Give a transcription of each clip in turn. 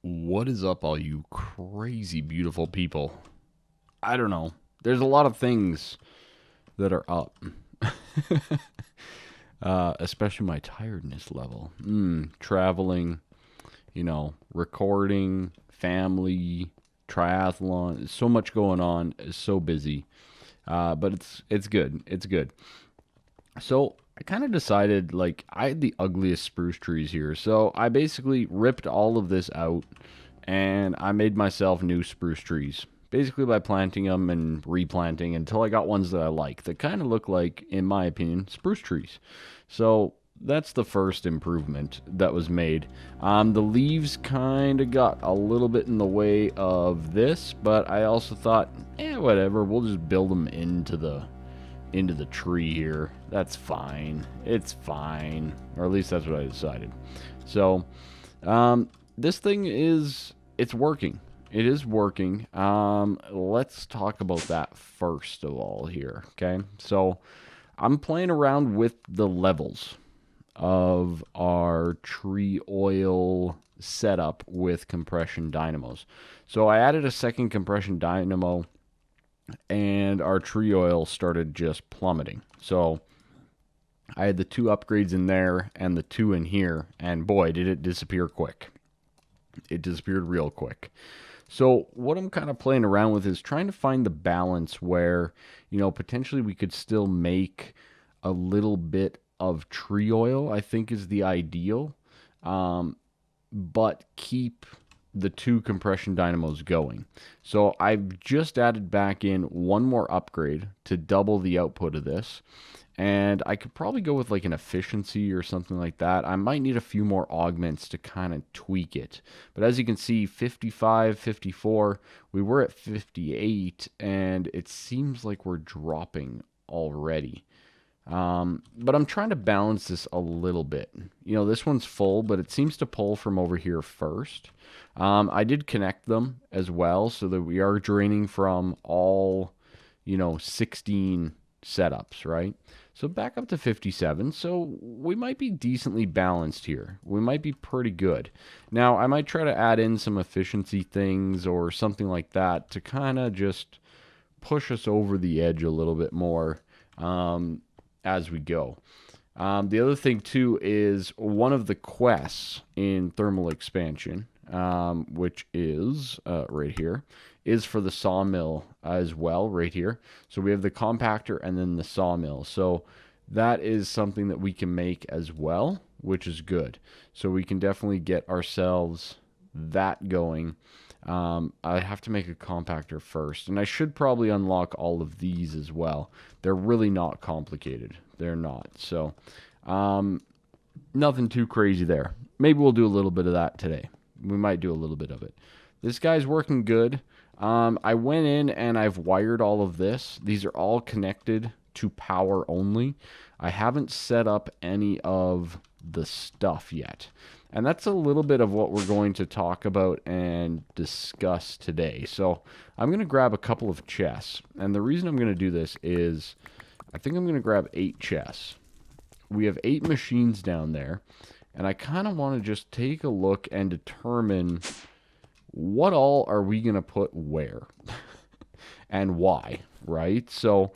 What is up, all you crazy beautiful people? I don't know. There's a lot of things that are up, especially my tiredness level. Traveling, recording, family, triathlon. So much going on. It's so busy, but it's good. It's good. So I kind of decided like I had the ugliest spruce trees here, so I basically ripped all of this out and I made myself new spruce trees. Basically by planting them and replanting until I got ones that I like that kind of look like, in my opinion, spruce trees. So that's the first improvement that was made. The leaves kind of got a little bit in the way of this, but I also thought, whatever, we'll just build them into the tree here. That's fine. It's fine. Or at least that's what I decided. So, this thing it's working. It is working. Let's talk about that first of all here. Okay. So, I'm playing around with the levels of our tree oil setup with compression dynamos. So, I added a second compression dynamo and our tree oil started just plummeting. So I had the two upgrades in there and the two in here, and boy, did it disappear quick. It disappeared real quick. So what I'm kind of playing around with is trying to find the balance where, potentially we could still make a little bit of tree oil, I think is the ideal, but keep the two compression dynamos going. So I've just added back in one more upgrade to double the output of this. And I could probably go with like an efficiency or something like that. I might need a few more augments to kind of tweak it. But as you can see, 55, 54, we were at 58, and it seems like we're dropping already. But I'm trying to balance this a little bit. This one's full, but it seems to pull from over here first. I did connect them as well so that we are draining from all, 16 setups, right? So back up to 57. So we might be decently balanced here. We might be pretty good. Now, I might try to add in some efficiency things or something like that to kind of just push us over the edge a little bit more. As we go. The other thing too is one of the quests in thermal expansion, which is right here, is for the sawmill as well, right here. So we have the compactor and then the sawmill. So that is something that we can make as well, which is good. So we can definitely get ourselves that going. I have to make a compactor first, and I should probably unlock all of these as well. They're really not complicated. They're not. So, nothing too crazy there. Maybe we'll do a little bit of that today. We might do a little bit of it. This guy's working good. I went in and I've wired all of this. These are all connected to power only. I haven't set up any of the stuff yet. And that's a little bit of what we're going to talk about and discuss today. So I'm going to grab a couple of chests. And the reason I'm going to do this is I think I'm going to grab 8 chests. We have 8 machines down there. And I kind of want to just take a look and determine what all are we going to put where and why, right? So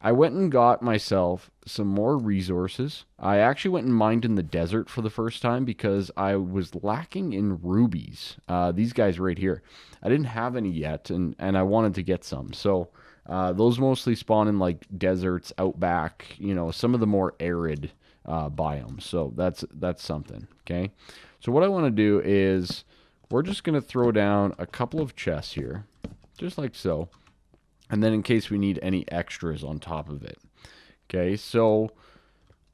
I went and got myself some more resources. I actually went and mined in the desert for the first time because I was lacking in rubies. These guys right here. I didn't have any yet, and I wanted to get some. So those mostly spawn in like deserts, outback, some of the more arid biomes. So that's something, okay? So what I want to do is we're just going to throw down a couple of chests here, just like so. And then in case we need any extras on top of it. Okay, so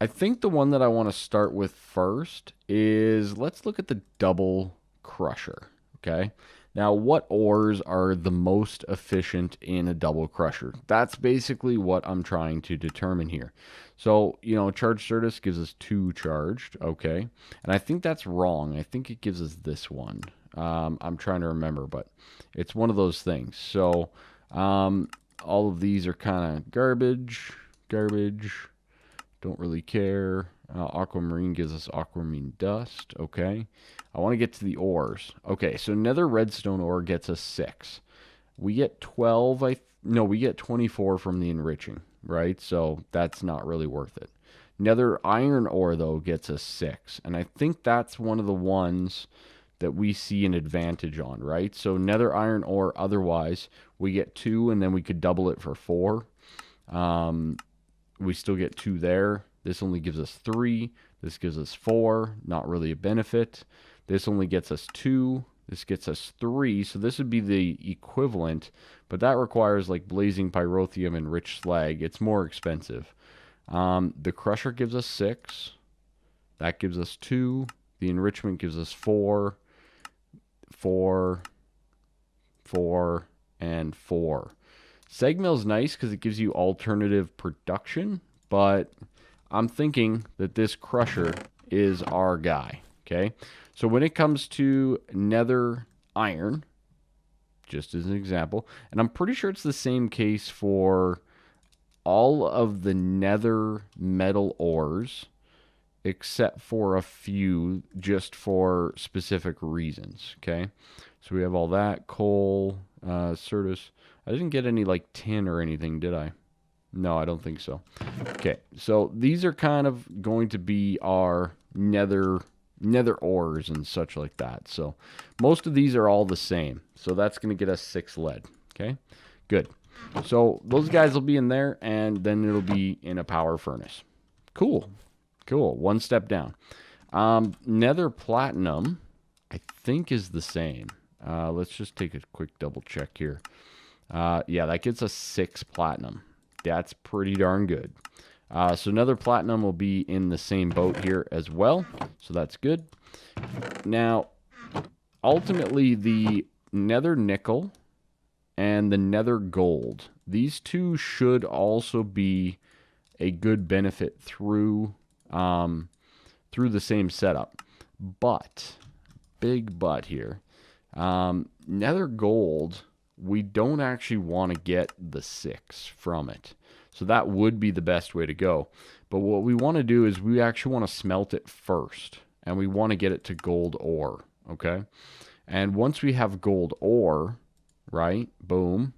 I think the one that I want to start with first is, let's look at the double crusher. Okay, now what ores are the most efficient in a double crusher? That's basically what I'm trying to determine here. So, charge Certus gives us 2 charged. Okay, and I think that's wrong. I think it gives us this one. I'm trying to remember, but it's one of those things. So, all of these are kind of garbage. Don't really care. Aquamarine gives us aquamarine dust. Okay. I want to get to the ores. Okay, so nether redstone ore gets us 6. We get 12, no, we get 24 from the enriching, right? So that's not really worth it. Nether iron ore, though, gets us 6. And I think that's one of the ones that we see an advantage on, right? So nether iron ore, otherwise, we get 2, and then we could double it for 4. We still get 2 there. This only gives us 3. This gives us 4. Not really a benefit. This only gets us 2. This gets us 3. So this would be the equivalent, but that requires like blazing pyrotheum and rich slag. It's more expensive. The crusher gives us 6. That gives us 2. The enrichment gives us 4. 4, 4, and 4. Segmill's nice because it gives you alternative production, but I'm thinking that this crusher is our guy, okay? So when it comes to nether iron, just as an example, and I'm pretty sure it's the same case for all of the nether metal ores, except for a few, just for specific reasons, okay? So we have all that, coal, Certus. I didn't get any like tin or anything, did I? No, I don't think so. Okay, so these are kind of going to be our nether ores and such like that. So most of these are all the same. So that's going to get us 6 lead, okay? Good. So those guys will be in there, and then it'll be in a power furnace. Cool. Cool. One step down. Nether platinum, I think, is the same. Let's just take a quick double check here. Yeah, that gets us 6 platinum. That's pretty darn good. So nether platinum will be in the same boat here as well. So that's good. Now, ultimately, the nether nickel and the nether gold, these two should also be a good benefit through the same setup. But, big but here, nether gold, we don't actually want to get the 6 from it. So that would be the best way to go. But what we want to do is we actually want to smelt it first, and we want to get it to gold ore, okay? And once we have gold ore, right, boom,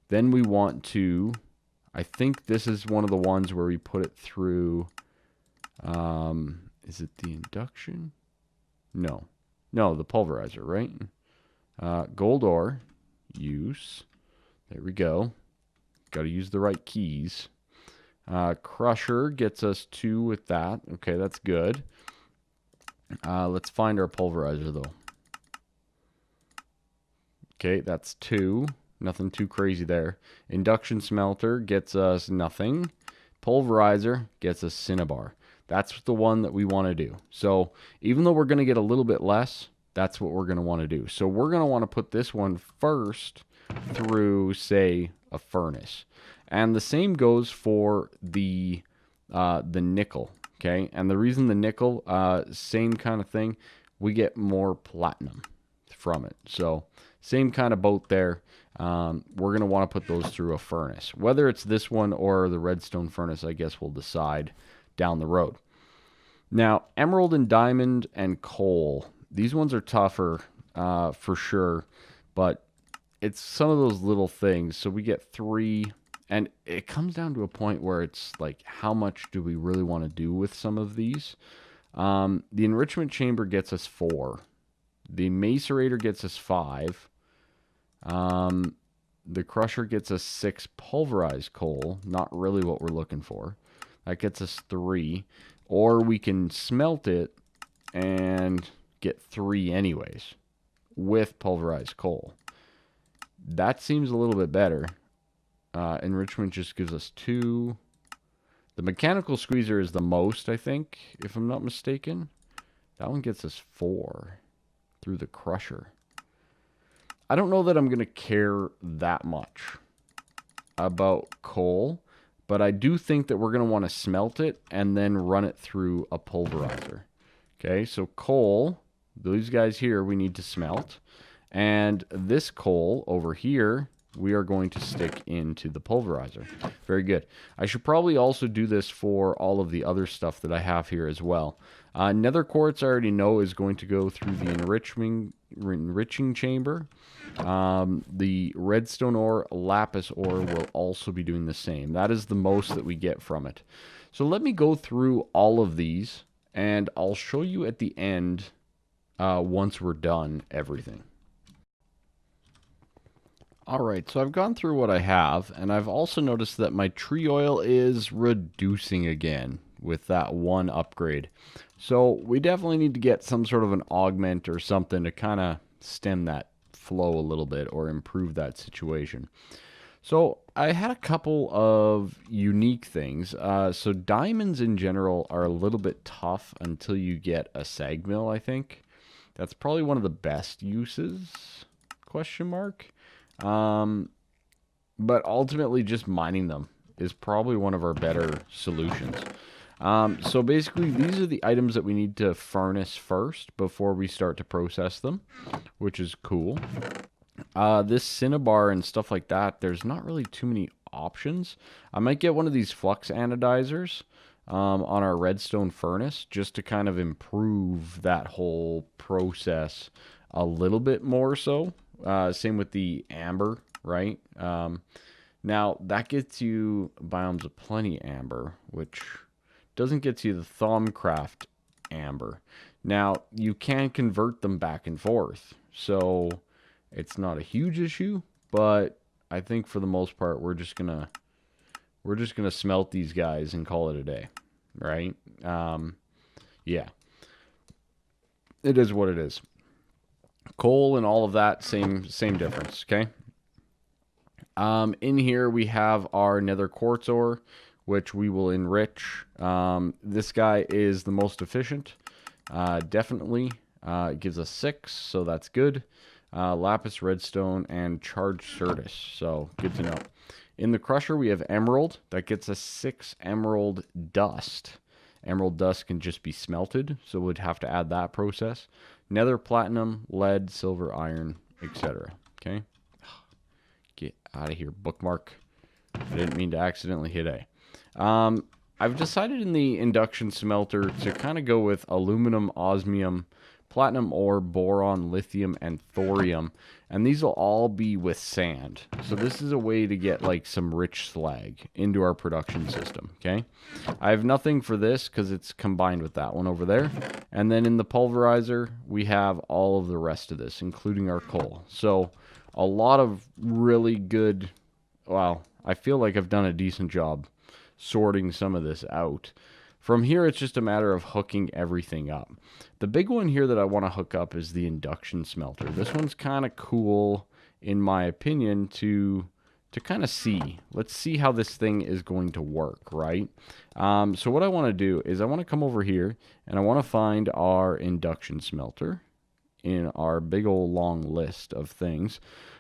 then we want to, I think this is one of the ones where we put it through, is it the induction? No, the pulverizer, right? Gold ore, use, there we go. Got to use the right keys. Crusher gets us 2 with that. Okay, that's good. Let's find our pulverizer, though. Okay, that's 2. Nothing too crazy there. Induction smelter gets us nothing. Pulverizer gets us cinnabar. That's the one that we want to do. So even though we're going to get a little bit less, that's what we're going to want to do. So we're going to want to put this one first through, say, a furnace. And the same goes for the nickel, okay? And the reason the nickel, same kind of thing, we get more platinum from it. So same kind of boat there. We're going to want to put those through a furnace. Whether it's this one or the redstone furnace, I guess we'll decide down the road. Now, emerald and diamond and coal. These ones are tougher for sure, but it's some of those little things. So we get 3, and it comes down to a point where it's like, how much do we really want to do with some of these? The enrichment chamber gets us 4. The macerator gets us 5. The crusher gets us 6 pulverized coal. Not really what we're looking for. That gets us 3. Or we can smelt it and get 3 anyways with pulverized coal. That seems a little bit better. Enrichment just gives us 2. The mechanical squeezer is the most, I think, if I'm not mistaken. That one gets us 4 through the crusher. I don't know that I'm going to care that much about coal, but I do think that we're going to want to smelt it and then run it through a pulverizer. Okay, so coal, these guys here we need to smelt. And this coal over here we are going to stick into the pulverizer. Very good. I should probably also do this for all of the other stuff that I have here as well. Nether quartz I already know is going to go through the enriching chamber. The redstone ore, lapis ore will also be doing the same. That is the most that we get from it. So let me go through all of these, and I'll show you at the end once we're done everything. Alright, so I've gone through what I have, and I've also noticed that my tree oil is reducing again with that one upgrade. So we definitely need to get some sort of an augment or something to kind of stem that flow a little bit or improve that situation. So I had a couple of unique things. So diamonds in general are a little bit tough until you get a sag mill, I think. That's probably one of the best uses, question mark. But ultimately just mining them is probably one of our better solutions. So basically these are the items that we need to furnace first before we start to process them, which is cool. This cinnabar and stuff like that, there's not really too many options. I might get one of these flux anodizers on our redstone furnace just to kind of improve that whole process a little bit more so. Same with the amber, right? Now, that gets you biomes of plenty amber, which doesn't get you the Thaumcraft amber. Now, you can convert them back and forth, so it's not a huge issue, but I think for the most part, we're just gonna smelt these guys and call it a day, right? Yeah. It is what it is. Coal and all of that, same difference, okay? In here we have our nether quartz ore, which we will enrich. This guy is the most efficient, definitely. It gives us 6, so that's good. Lapis, redstone, and charged certus, so good to know. In the crusher we have emerald. That gets us 6 emerald dust. Emerald dust can just be smelted, so we'd have to add that process. Nether platinum, lead, silver, iron, etc. Okay? Get out of here, bookmark. I didn't mean to accidentally hit A. I've decided in the induction smelter to kind of go with aluminum, osmium, platinum ore, boron, lithium, and thorium. And these will all be with sand. So this is a way to get like some rich slag into our production system, okay? I have nothing for this because it's combined with that one over there. And then in the pulverizer, we have all of the rest of this, including our coal. So a lot of really good, well, I feel like I've done a decent job sorting some of this out. From here, it's just a matter of hooking everything up. The big one here that I want to hook up is the induction smelter. This one's kind of cool, in my opinion, to kind of see. Let's see how this thing is going to work, right? So what I want to do is I want to come over here, and I want to find our induction smelter in our big old long list of things.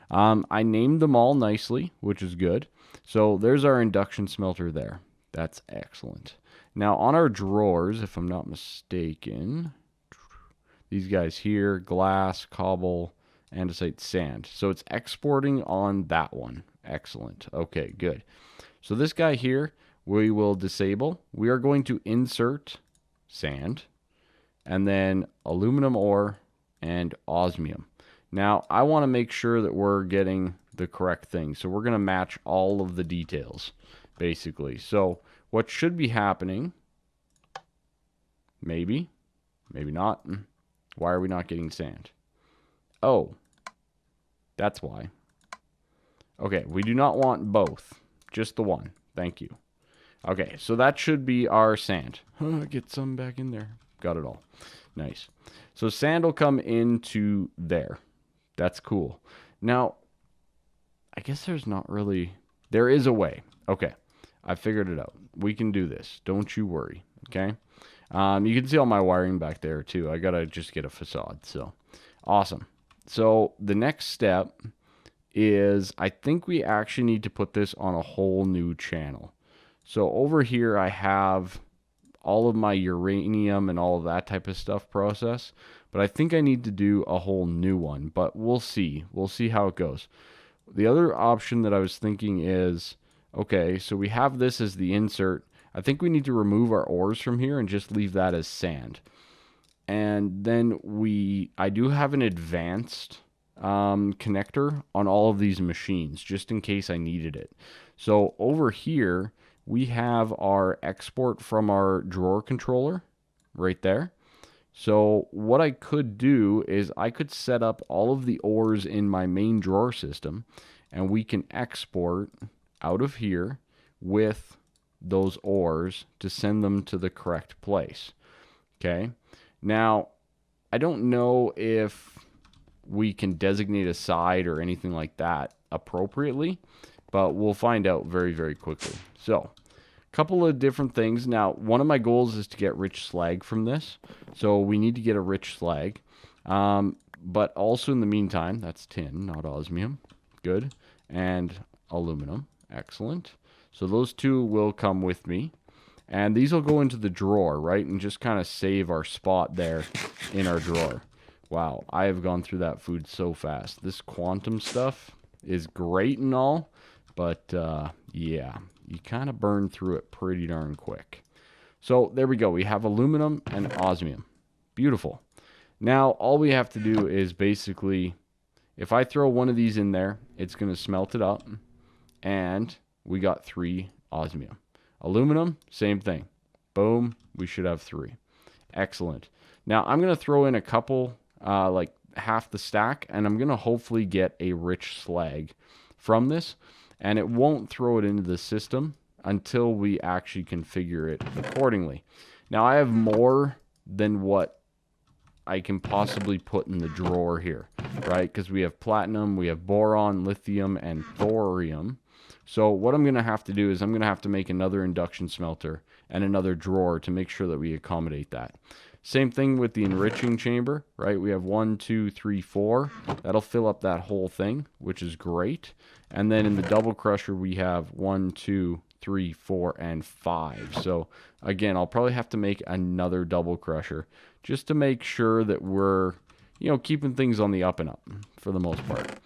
I named them all nicely, which is good. So there's our induction smelter there. That's excellent. Now, on our drawers, if I'm not mistaken, these guys here, glass, cobble, andesite, sand. So it's exporting on that one. Excellent. Okay, good. So this guy here, we will disable. We are going to insert sand, and then aluminum ore and osmium. Now, I want to make sure that we're getting the correct thing. So we're going to match all of the details, basically. So what should be happening, maybe not. Why are we not getting sand? Oh, that's why. Okay, we do not want both, just the one. Thank you. Okay, so that should be our sand. Get some back in there. Got it all. Nice. So sand will come into there. That's cool. Now, I guess there's not really... There is a way. Okay, I figured it out. We can do this. Don't you worry, okay? You can see all my wiring back there, too. I got to just get a facade, so awesome. So the next step is I think we actually need to put this on a whole new channel. So over here I have all of my uranium and all of that type of stuff process, but I think I need to do a whole new one, but we'll see. We'll see how it goes. the other option that I was thinking is, okay, so we have this as the insert. I think we need to remove our ores from here and just leave that as sand. And then I do have an advanced connector on all of these machines, just in case I needed it. So over here, we have our export from our drawer controller right there. So what I could do is I could set up all of the ores in my main drawer system, and we can export out of here with those ores to send them to the correct place. Okay. Now, I don't know if we can designate a side or anything like that appropriately, but we'll find out very, very quickly. So, a couple of different things. Now, one of my goals is to get rich slag from this. So we need to get a rich slag. But also in the meantime, that's tin, not osmium. Good. And aluminum. Excellent. So those two will come with me. And these will go into the drawer, right? And just kind of save our spot there in our drawer. Wow, I have gone through that food so fast. This quantum stuff is great and all, but yeah, you kind of burn through it pretty darn quick. So there we go. We have aluminum and osmium. Beautiful. Now, all we have to do is basically, if I throw one of these in there, it's going to smelt it up. And we got 3 osmium. Aluminum, same thing. Boom, we should have 3. Excellent. Now, I'm going to throw in a couple, like half the stack, and I'm going to hopefully get a rich slag from this. And it won't throw it into the system until we actually configure it accordingly. Now, I have more than what I can possibly put in the drawer here, right? Because we have platinum, we have boron, lithium, and thorium. So what I'm going to have to do is I'm going to have to make another induction smelter and another drawer to make sure that we accommodate that. Same thing with the enriching chamber, right? We have 1, 2, 3, 4. That'll fill up that whole thing, which is great. And then in the double crusher, we have 1, 2, 3, 4, and 5. So again, I'll probably have to make another double crusher just to make sure that we're, keeping things on the up and up for the most part.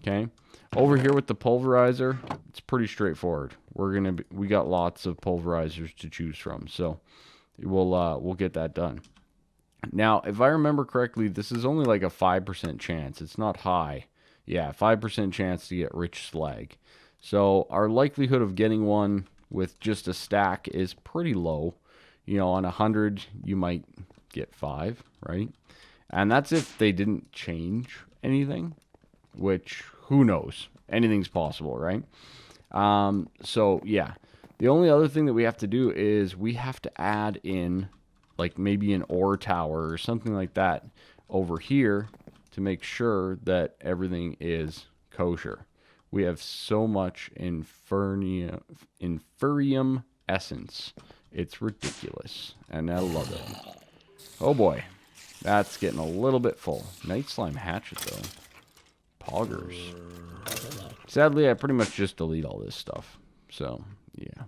Okay. Over here with the pulverizer, it's pretty straightforward. We got lots of pulverizers to choose from, so we'll get that done. Now, if I remember correctly, this is only like a 5% chance. It's not high. Yeah, 5% chance to get rich slag. So our likelihood of getting one with just a stack is pretty low. On 100, you might get 5, right? And that's if they didn't change anything, which who knows? Anything's possible, right? So yeah, the only other thing that we have to do is we have to add in like maybe an ore tower or something like that over here to make sure that everything is kosher. We have so much inferium essence. It's ridiculous, and I love it. Oh boy, that's getting a little bit full. Night slime hatchet though. Poggers. Sadly, I pretty much just delete all this stuff. So, yeah.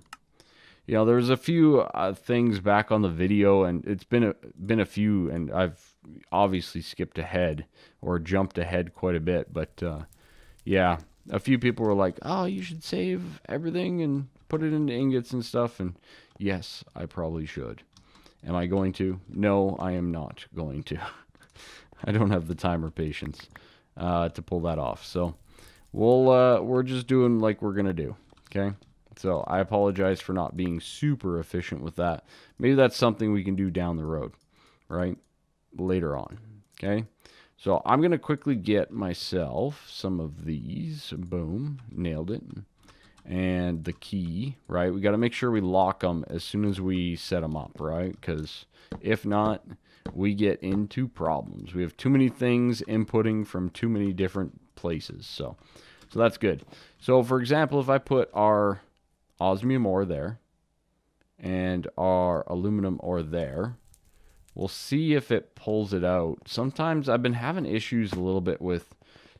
There's a few things back on the video, and it's been a few, and I've obviously skipped ahead or jumped ahead quite a bit. But, yeah, a few people were like, oh, you should save everything and put it into ingots and stuff. And, yes, I probably should. Am I going to? No, I am not going to. I don't have the time or patience to pull that off. So we're just doing like we're gonna do. Okay. So I apologize for not being super efficient with that. Maybe that's something we can do down the road, right? Later on. Okay. So I'm gonna quickly get myself some of these. Boom. Nailed it. And the key, right? We got to make sure we lock them as soon as we set them up, right? Because if not, we get into problems. We have too many things inputting from too many different places. So that's good. So for example, if I put our osmium ore there and our aluminum ore there, we'll see if it pulls it out. Sometimes I've been having issues a little bit with,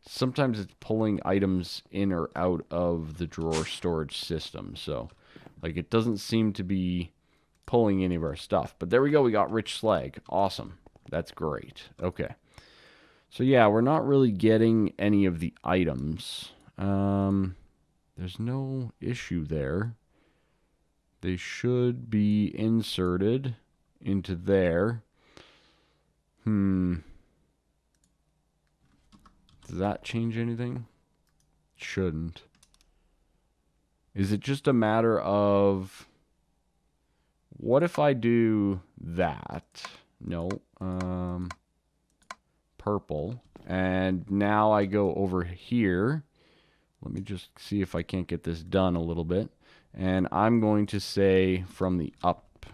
sometimes it's pulling items in or out of the drawer storage system. So like it doesn't seem to be pulling any of our stuff. But there we go. We got rich slag. Awesome. That's great. Okay. So yeah, we're not really getting any of the items There's no issue there. They should be inserted into there. Does that change anything? Shouldn't. Is it just a matter of... What if I do that? No. Purple. And now I go over here. Let me just see if I can't get this done a little bit. And I'm going to say from the up.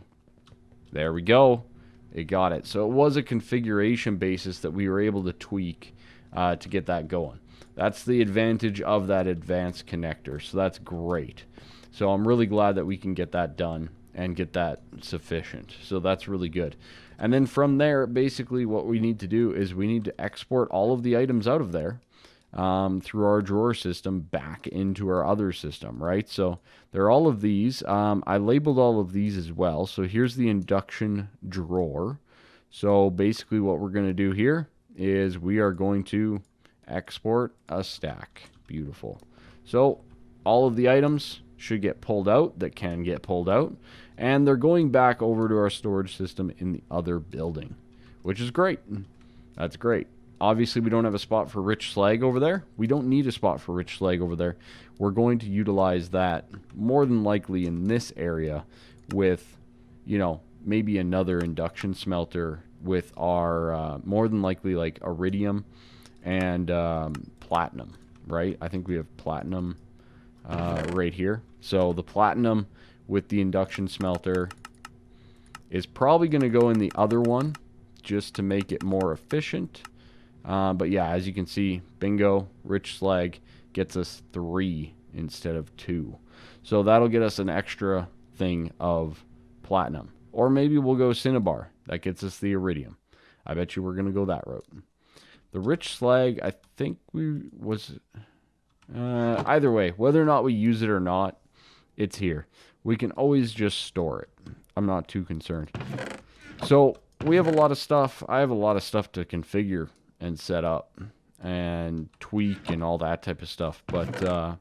There we go. It got it. So it was a configuration basis that we were able to tweak to get that going. That's the advantage of that advanced connector. So that's great. So I'm really glad that we can get that done and get that sufficient. So that's really good. And then from there, basically what we need to do is we need to export all of the items out of there through our drawer system back into our other system, right? So there are all of these. I labeled all of these as well. So here's the induction drawer. So basically what we're going to do here is we are going to export a stack. Beautiful. So all of the items should get pulled out that can get pulled out, and they're going back over to our storage system in the other building, which is great. That's great. Obviously, we don't have a spot for rich slag over there. We don't need a spot for rich slag over there. We're going to utilize that more than likely in this area with, you know, maybe another induction smelter with our, more than likely like iridium and platinum, right? I think we have platinum right here. So the platinum with the induction smelter is probably going to go in the other one just to make it more efficient. But yeah, as you can see, bingo, rich slag gets us 3 instead of 2. So that'll get us an extra thing of platinum. Or maybe we'll go cinnabar. That gets us the iridium. I bet you we're going to go that route. The rich slag, I think either way, whether or not we use it or not, it's here. We can always just store it. I'm not too concerned. So we have a lot of stuff. I have a lot of stuff to configure and set up and tweak and all that type of stuff. But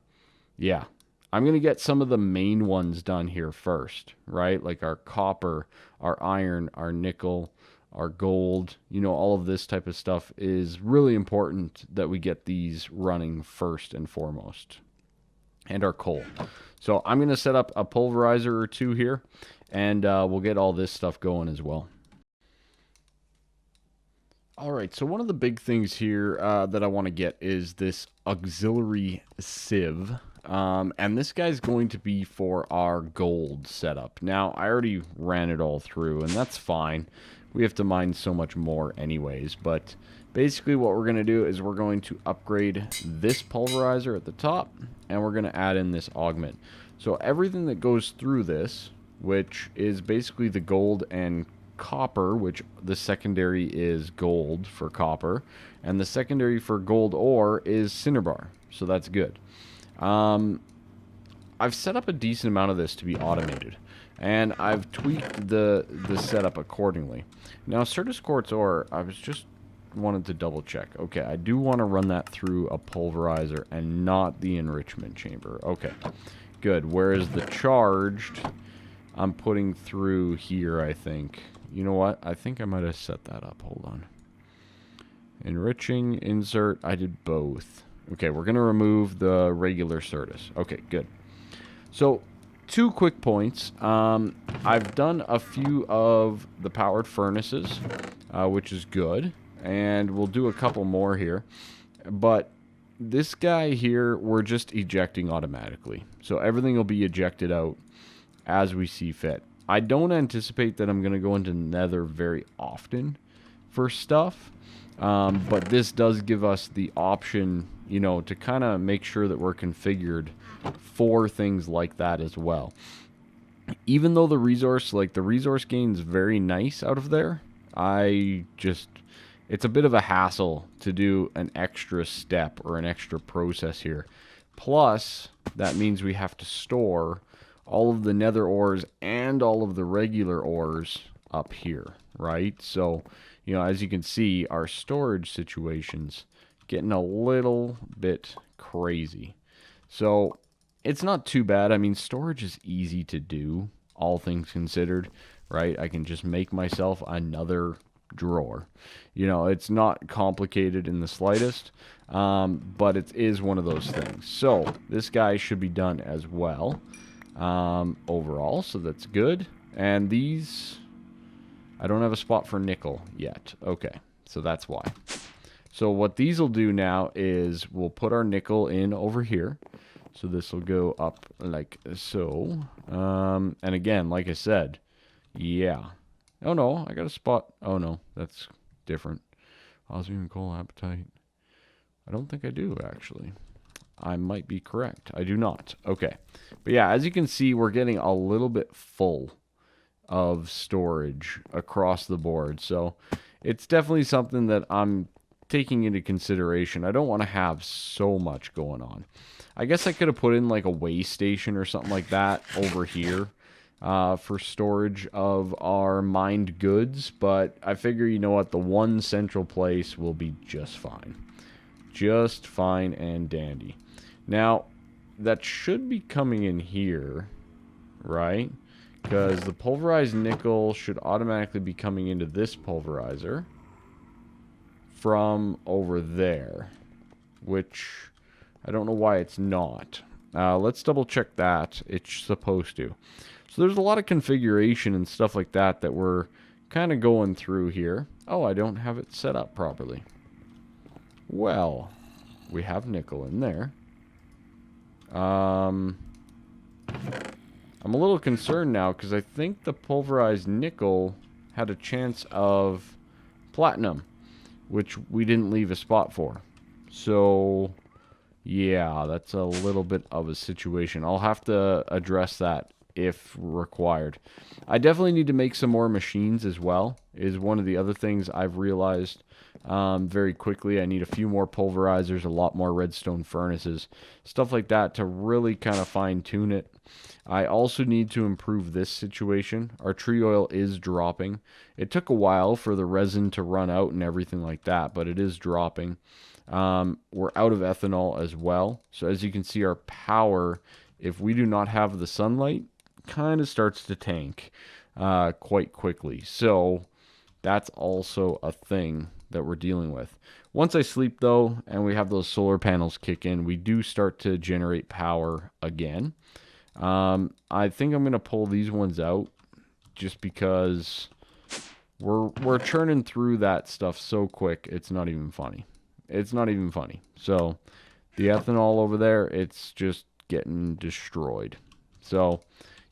yeah, I'm going to get some of the main ones done here first, right? Like our copper, our iron, our nickel, our gold, you know, all of this type of stuff is really important that we get these running first and foremost. And our coal. So I'm going to set up a pulverizer or 2 here, and we'll get all this stuff going as well. All right, so one of the big things here that I want to get is this auxiliary sieve. And this guy's going to be for our gold setup. Now, I already ran it all through, and that's fine. We have to mine so much more anyways, but basically what we're going to do is we're going to upgrade this pulverizer at the top, and we're going to add in this augment. So everything that goes through this, which is basically the gold and copper, which the secondary is gold for copper, and the secondary for gold ore is cinnabar. So that's good. I've set up a decent amount of this to be automated, and I've tweaked the setup accordingly. Now, Certus quartz ore, I was just wanted to double check. Okay, I do want to run that through a pulverizer and not the enrichment chamber. Okay, good. Whereas the charged, I'm putting through here, I think. You know what? I think I might have set that up. Hold on. Enriching, insert. I did both. Okay, we're going to remove the regular Certus. Okay, good. So, 2 quick points. I've done a few of the powered furnaces, which is good. And we'll do a couple more here. But this guy here, we're just ejecting automatically. So everything will be ejected out as we see fit. I don't anticipate that I'm going to go into Nether very often for stuff. But this does give us the option, you know, to kind of make sure that we're configured for things like that as well. Even though the resource gain is very nice out of there, it's a bit of a hassle to do an extra step or an extra process here. Plus, that means we have to store all of the nether ores and all of the regular ores up here, right? So, you know, as you can see, our storage situations getting a little bit crazy. So it's not too bad. I mean, storage is easy to do, all things considered, right? I can just make myself another drawer. You know, it's not complicated in the slightest, but it is one of those things. So this guy should be done as well overall, so that's good. And these, I don't have a spot for nickel yet. Okay, so that's why. So what these will do now is we'll put our nickel in over here. So this will go up like so. And again, like I said, yeah. Oh no, I got a spot. Oh no, that's different. Osmium coal appetite. I don't think I do, actually. I might be correct. I do not. Okay. But yeah, as you can see, we're getting a little bit full of storage across the board. So it's definitely something that I'm taking into consideration. I don't want to have so much going on. I guess I could have put in like a way station or something like that over here for storage of our mined goods, but I figure, you know what, the one central place will be just fine. Just fine and dandy. Now, that should be coming in here, right? Because the pulverized nickel should automatically be coming into this pulverizer from over there, which I don't know why it's not. Let's double check that. It's supposed to. So there's a lot of configuration and stuff like that that we're kind of going through here. Oh, I don't have it set up properly. Well, we have nickel in there. I'm a little concerned now because I think the pulverized nickel had a chance of platinum, which we didn't leave a spot for. So yeah, that's a little bit of a situation. I'll have to address that if required. I definitely need to make some more machines as well, is one of the other things I've realized very quickly. I need a few more pulverizers, a lot more redstone furnaces, stuff like that to really kind of fine tune it. I also need to improve this situation. Our tree oil is dropping. It took a while for the resin to run out and everything like that, but it is dropping. We're out of ethanol as well. So as you can see, our power, if we do not have the sunlight, kind of starts to tank quite quickly. So that's also a thing that we're dealing with. Once I sleep, though, and we have those solar panels kick in, we do start to generate power again. I think I'm going to pull these ones out just because we're churning through that stuff so quick, it's not even funny. It's not even funny. So the ethanol over there, it's just getting destroyed. So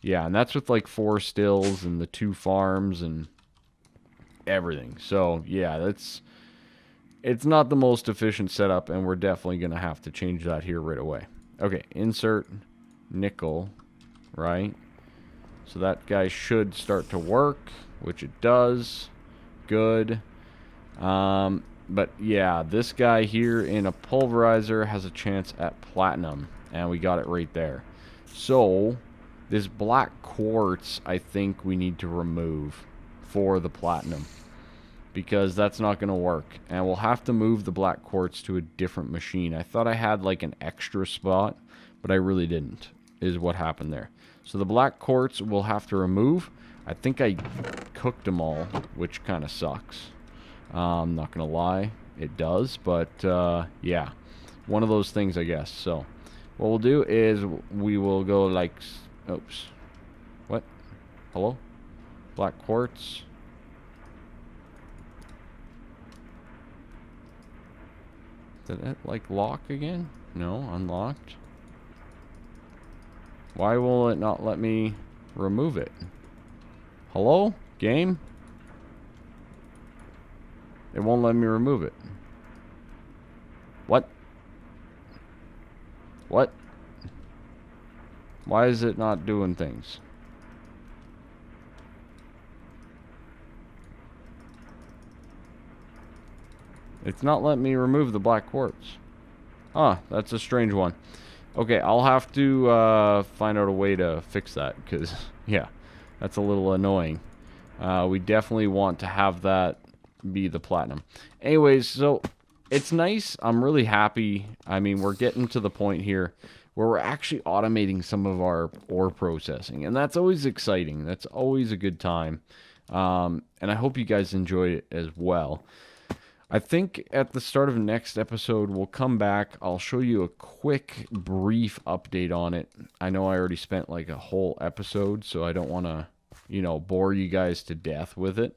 yeah, and that's with like 4 stills and the 2 farms and everything. So yeah, it's not the most efficient setup, and we're definitely going to have to change that here right away. Okay, insert nickel, right? So that guy should start to work, which it does. Good. But yeah, this guy here in a pulverizer has a chance at platinum, and we got it right there. So this black quartz, I think we need to remove for the platinum, because that's not going to work, and we'll have to move the black quartz to a different machine. I thought I had like an extra spot, but I really didn't, is what happened there. So the black quartz we'll have to remove. I think I cooked them all, which kind of sucks. I'm not going to lie, it does, but yeah, one of those things, I guess. So what we'll do is we will go like, oops, what? Hello? Black quartz. Did it like lock again? No, unlocked. Why will it not let me remove it? Hello? Game? It won't let me remove it. What? What? Why is it not doing things? It's not letting me remove the black quartz. Huh, that's a strange one. Okay, I'll have to find out a way to fix that, because, yeah, that's a little annoying. We definitely want to have that be the platinum. Anyways, so it's nice. I'm really happy. I mean, we're getting to the point here where we're actually automating some of our ore processing, and that's always exciting. That's always a good time. And I hope you guys enjoyed it as well. I think at the start of next episode, we'll come back. I'll show you a quick, brief update on it. I know I already spent like a whole episode, so I don't want to, bore you guys to death with it.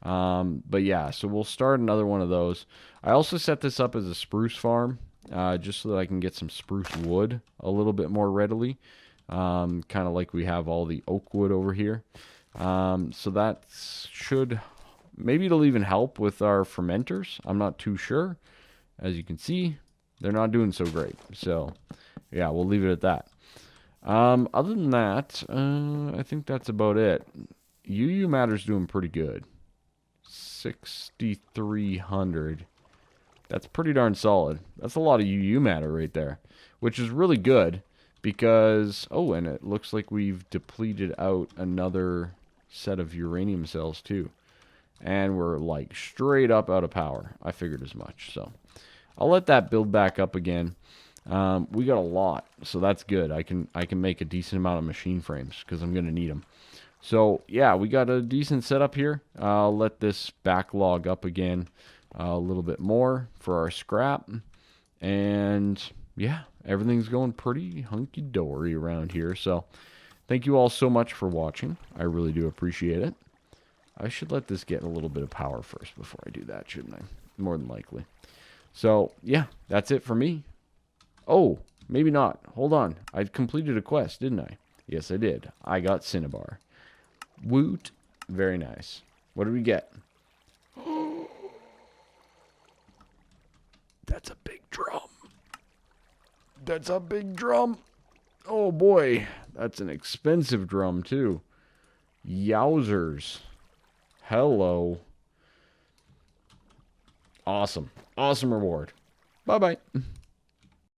But yeah, so we'll start another one of those. I also set this up as a spruce farm, just so that I can get some spruce wood a little bit more readily. Kind of like we have all the oak wood over here. So that should, maybe it'll even help with our fermenters. I'm not too sure. As you can see, they're not doing so great. So yeah, we'll leave it at that. Other than that, I think that's about it. UU Matter's doing pretty good. 6,300. That's pretty darn solid. That's a lot of UU matter right there, which is really good because, oh, and it looks like we've depleted out another set of uranium cells too. And we're like straight up out of power. I figured as much. So I'll let that build back up again. We got a lot, so that's good. I can make a decent amount of machine frames because I'm going to need them. So yeah, we got a decent setup here. I'll let this backlog up again a little bit more for our scrap. And yeah, everything's going pretty hunky-dory around here. So thank you all so much for watching. I really do appreciate it. I should let this get a little bit of power first before I do that, shouldn't I? More than likely. So yeah, that's it for me. Oh, maybe not. Hold on. I completed a quest, didn't I? Yes, I did. I got Cinnabar. Woot. Very nice. What did we get? That's a big drum. That's a big drum. Oh boy. That's an expensive drum too. Yowzers. Hello. Awesome. Awesome reward. Bye-bye.